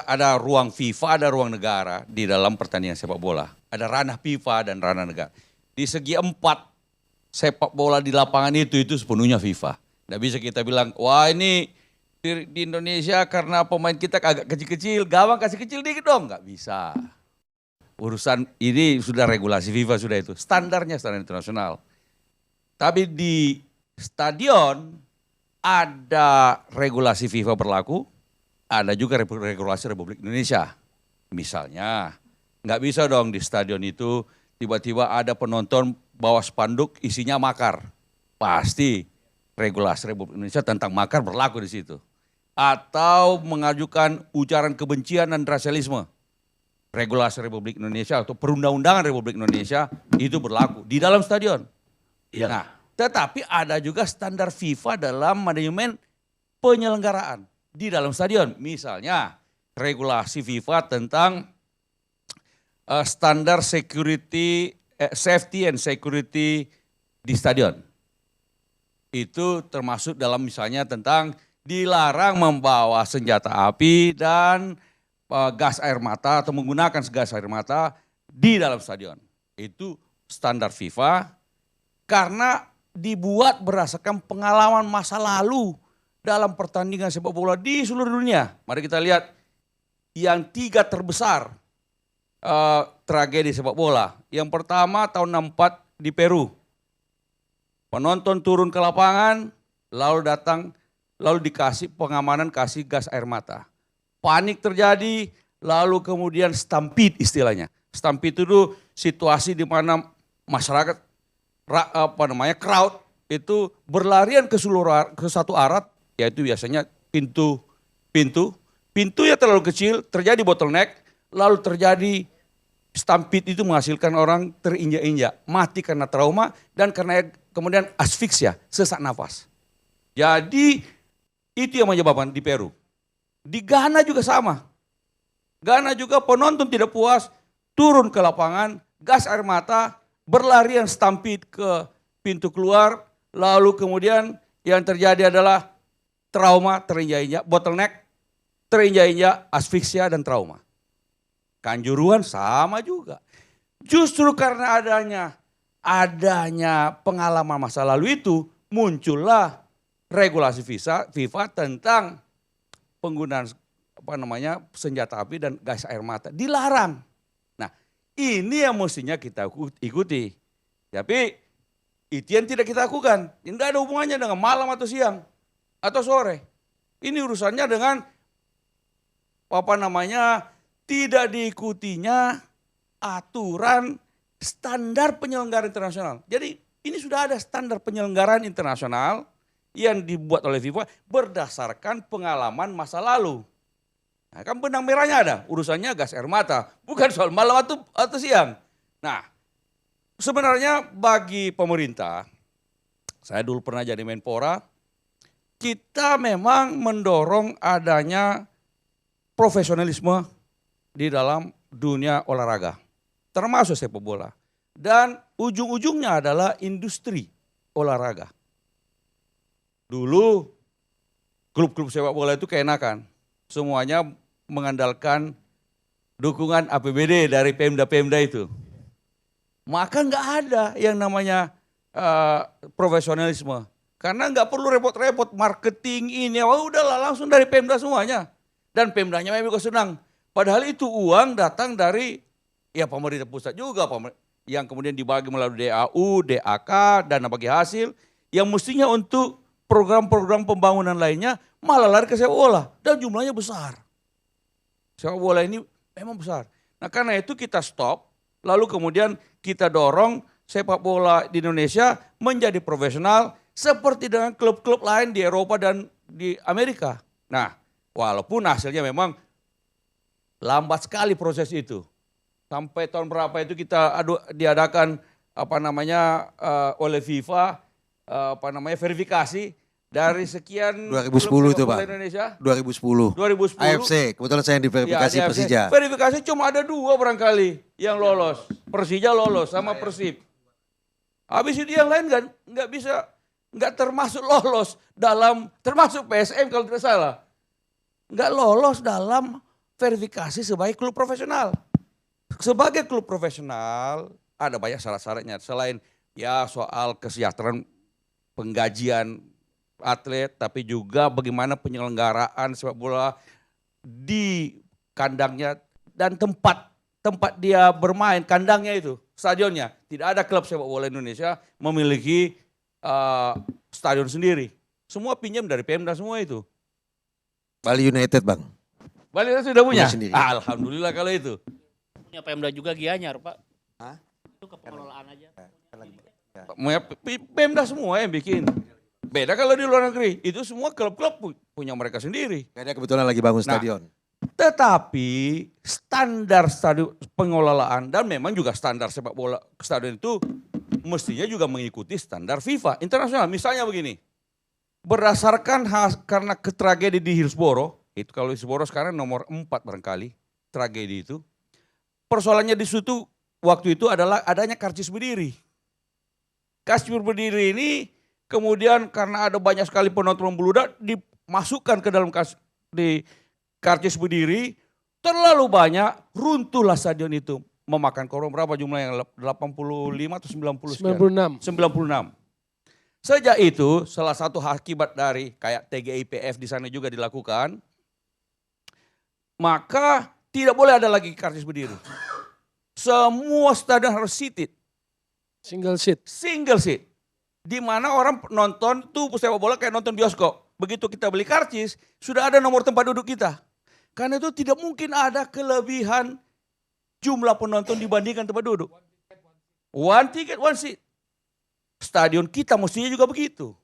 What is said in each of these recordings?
ada ruang FIFA, ada ruang negara di dalam pertandingan sepak bola. Ada ranah FIFA dan ranah negara. Di segi 4 sepak bola di lapangan itu sepenuhnya FIFA. Nggak bisa kita bilang, wah ini di Indonesia karena pemain kita agak kecil-kecil, gawang kasih kecil dikit dong. Nggak bisa. Urusan ini sudah regulasi FIFA sudah itu. Standarnya standar internasional. Tapi di stadion ada regulasi FIFA berlaku, ada juga regulasi Republik Indonesia. Misalnya, nggak bisa dong di stadion itu tiba-tiba ada penonton bawa spanduk isinya makar. Pasti regulasi Republik Indonesia tentang makar berlaku di situ. Atau mengajukan ujaran kebencian dan rasialisme. Regulasi Republik Indonesia atau perundang-undangan Republik Indonesia itu berlaku di dalam stadion. Ya. Nah, tetapi ada juga standar FIFA dalam manajemen penyelenggaraan di dalam stadion. Misalnya regulasi FIFA tentang standar safety and security di stadion. Itu termasuk dalam misalnya tentang dilarang membawa senjata api dan gas air mata atau menggunakan gas air mata di dalam stadion. Itu standar FIFA karena dibuat berdasarkan pengalaman masa lalu dalam pertandingan sepak bola di seluruh dunia. Mari kita lihat yang 3 terbesar tragedi sepak bola. Yang pertama tahun 64 di Peru. Penonton turun ke lapangan lalu dikasih pengamanan, kasih gas air mata. Panik terjadi, lalu kemudian stampede istilahnya. Stampede itu situasi di mana masyarakat, crowd itu berlarian ke satu arah, yaitu biasanya pintu yang terlalu kecil, terjadi bottleneck, lalu terjadi stampede itu menghasilkan orang terinjak-injak, mati karena trauma dan karena kemudian asfiksia, sesak nafas. Jadi itu yang menyebabkan di Peru. Di Ghana juga sama. Ghana juga penonton tidak puas, turun ke lapangan, gas air mata, berlarian stampede ke pintu keluar, lalu kemudian yang terjadi adalah trauma, terinjak-injak, bottleneck, terinjak-injak, asfiksia dan trauma. Kanjuruhan sama juga. Justru karena adanya pengalaman masa lalu itu, muncullah regulasi FIFA tentang penggunaan senjata api dan gas air mata. Dilarang. Nah, ini yang mestinya kita ikuti. Tapi itu yang tidak kita lakukan. Tidak ada hubungannya dengan malam atau siang atau sore. Ini urusannya dengan tidak diikutinya aturan standar penyelenggaraan internasional. Jadi ini sudah ada standar penyelenggaraan internasional yang dibuat oleh FIFA berdasarkan pengalaman masa lalu. Nah, kan benang merahnya ada, urusannya gas air mata, bukan soal malam atau siang. Nah, sebenarnya bagi pemerintah, saya dulu pernah jadi Menpora, kita memang mendorong adanya profesionalisme di dalam dunia olahraga, termasuk sepak bola. Dan ujung-ujungnya adalah industri olahraga. Dulu klub-klub sepak bola itu keenakan, semuanya mengandalkan dukungan APBD dari Pemda-Pemda itu. Maka nggak ada yang namanya profesionalisme. Karena nggak perlu repot-repot marketing ini, udahlah langsung dari Pemda semuanya. Dan Pemdanya memang juga senang. Padahal itu uang datang dari pemerintah pusat juga, yang kemudian dibagi melalui DAU, DAK, dana bagi hasil, yang mestinya untuk program-program pembangunan lainnya malah lari ke sepak bola. Dan jumlahnya besar. Sepak bola ini memang besar. Nah karena itu kita stop, lalu kemudian kita dorong sepak bola di Indonesia menjadi profesional seperti dengan klub-klub lain di Eropa dan di Amerika. Nah walaupun hasilnya memang lambat sekali proses itu. Sampai tahun berapa itu kita diadakan oleh FIFA verifikasi dari sekian 2010 itu Pak. Indonesia. 2010. AFC, kebetulan saya yang diverifikasi ya, Persija. Verifikasi cuma ada 2 barangkali yang lolos. Persija lolos sama Persib. Habis itu yang lain kan nggak bisa, nggak termasuk lolos dalam, termasuk PSM kalau tidak salah. Nggak lolos dalam verifikasi sebagai klub profesional. Sebagai klub profesional ada banyak syarat-syaratnya. Selain ya soal kesejahteraan penggajian atlet, tapi juga bagaimana penyelenggaraan sepak bola di kandangnya dan tempat dia bermain, kandangnya itu, stadionnya. Tidak ada klub sepak bola Indonesia memiliki stadion sendiri. Semua pinjam dari Pemda semua itu. Bali United Bang. Bali United sudah punya? Sendiri. Alhamdulillah kalau itu. Punya Pemda juga Gianyar, Pak. Hah? Itu kepengelolaan aja. Pemda semua yang bikin. Beda kalau di luar negeri, itu semua klub-klub punya mereka sendiri. Kayaknya kebetulan lagi bangun stadion. Tetapi standar stadion pengelolaan dan memang juga standar sepak bola stadion itu mestinya juga mengikuti standar FIFA internasional. Misalnya begini, berdasarkan karena tragedi di Hillsborough, itu kalau Hillsborough sekarang nomor 4 barangkali tragedi itu. Persoalannya di situ waktu itu adalah adanya karcis berdiri. Karcis berdiri ini kemudian karena ada banyak sekali penonton membludak dimasukkan ke dalam karcis berdiri, terlalu banyak, runtuhlah stadion itu. Memakan korban berapa jumlahnya? 85 atau 90 sekian? 96. Sejak itu salah satu akibat dari kayak TGIPF di sana juga dilakukan, maka tidak boleh ada lagi karcis berdiri. Semua stadion harus seated. Single seat. Single seat. Di mana orang nonton tuh sepak bola kayak nonton bioskop. Begitu kita beli karcis, sudah ada nomor tempat duduk kita. Karena itu tidak mungkin ada kelebihan jumlah penonton dibandingkan tempat duduk. One ticket, one seat. Stadion kita mestinya juga begitu.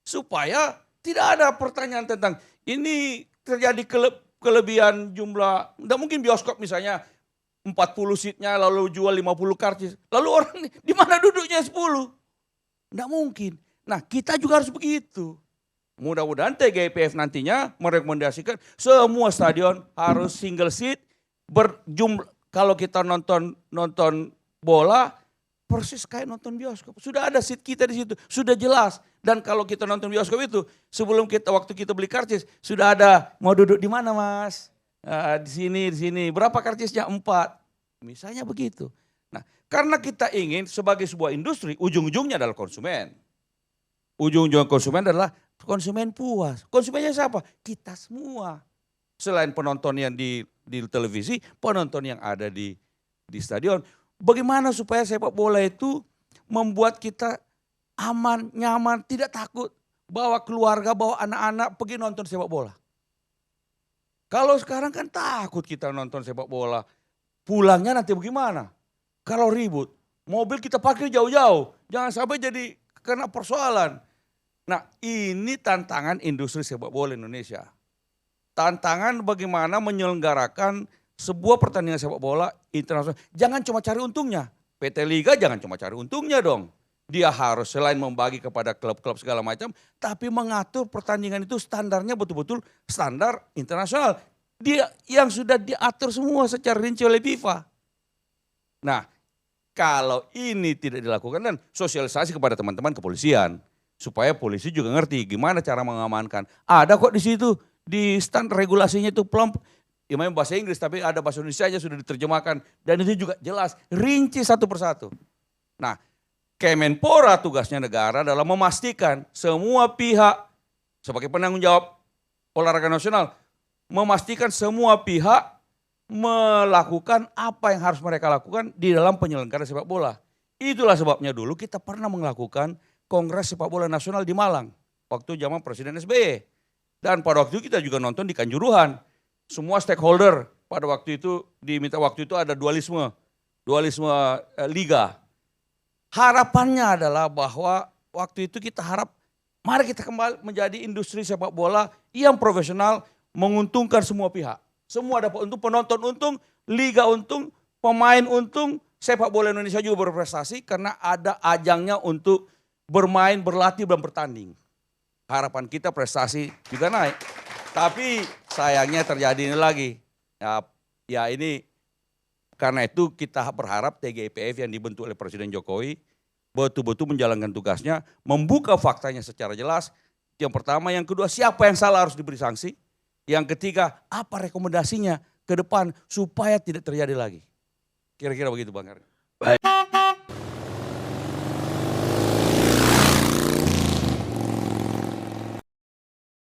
Supaya tidak ada pertanyaan tentang ini terjadi kelebihan jumlah. Tidak mungkin bioskop misalnya 40 seatnya lalu jual 50 karcis. Lalu orang di mana duduknya 10? Tidak mungkin. Nah kita juga harus begitu. Mudah-mudahan TGIPF nantinya merekomendasikan semua stadion harus single seat berjumlah. Kalau kita nonton bola persis kayak nonton bioskop. Sudah ada seat kita di situ, sudah jelas. Dan kalau kita nonton bioskop itu sebelum waktu kita beli karcis sudah ada mau duduk di mana Mas? Di sini. Berapa karcisnya? 4. Misalnya begitu. Nah, karena kita ingin sebagai sebuah industri ujung-ujungnya adalah konsumen. Ujung-ujung konsumen adalah konsumen puas. Konsumennya siapa? Kita semua. Selain penonton yang di televisi, penonton yang ada di stadion. Bagaimana supaya sepak bola itu membuat kita aman, nyaman, tidak takut. Bawa keluarga, bawa anak-anak pergi nonton sepak bola. Kalau sekarang kan takut kita nonton sepak bola. Pulangnya nanti bagaimana? Kalau ribut, mobil kita pakai jauh-jauh. Jangan sampai jadi kena persoalan. Nah ini tantangan industri sepak bola Indonesia. Tantangan bagaimana menyelenggarakan sebuah pertandingan sepak bola internasional. Jangan cuma cari untungnya. PT Liga jangan cuma cari untungnya dong. Dia harus selain membagi kepada klub-klub segala macam, tapi mengatur pertandingan itu standarnya betul-betul standar internasional. Dia yang sudah diatur semua secara rinci oleh FIFA. Nah, kalau ini tidak dilakukan dan sosialisasi kepada teman-teman kepolisian, supaya polisi juga ngerti gimana cara mengamankan. Ada kok di situ. Di stand regulasinya itu ya memang bahasa Inggris tapi ada bahasa Indonesia aja sudah diterjemahkan dan itu juga jelas rinci satu persatu. Nah, Kemenpora tugasnya negara adalah memastikan semua pihak sebagai penanggung jawab olahraga nasional memastikan semua pihak melakukan apa yang harus mereka lakukan di dalam penyelenggaraan sepak bola. Itulah sebabnya dulu kita pernah melakukan Kongres Sepak Bola Nasional di Malang waktu zaman Presiden SBY. Dan pada waktu itu kita juga nonton di Kanjuruhan. Semua stakeholder pada waktu itu diminta waktu itu ada dualisme liga. Harapannya adalah bahwa waktu itu kita harap mari kita kembali menjadi industri sepak bola yang profesional menguntungkan semua pihak. Semua dapat untung, penonton untung, liga untung, pemain untung, sepak bola Indonesia juga berprestasi karena ada ajangnya untuk bermain, berlatih, dan bertanding. Harapan kita prestasi juga naik. Tapi sayangnya terjadi ini lagi. Ya ini karena itu kita berharap TGIPF yang dibentuk oleh Presiden Jokowi betul-betul menjalankan tugasnya, membuka faktanya secara jelas. Yang pertama, yang kedua siapa yang salah harus diberi sanksi. Yang ketiga apa rekomendasinya ke depan supaya tidak terjadi lagi. Kira-kira begitu Bang Karni. Baik.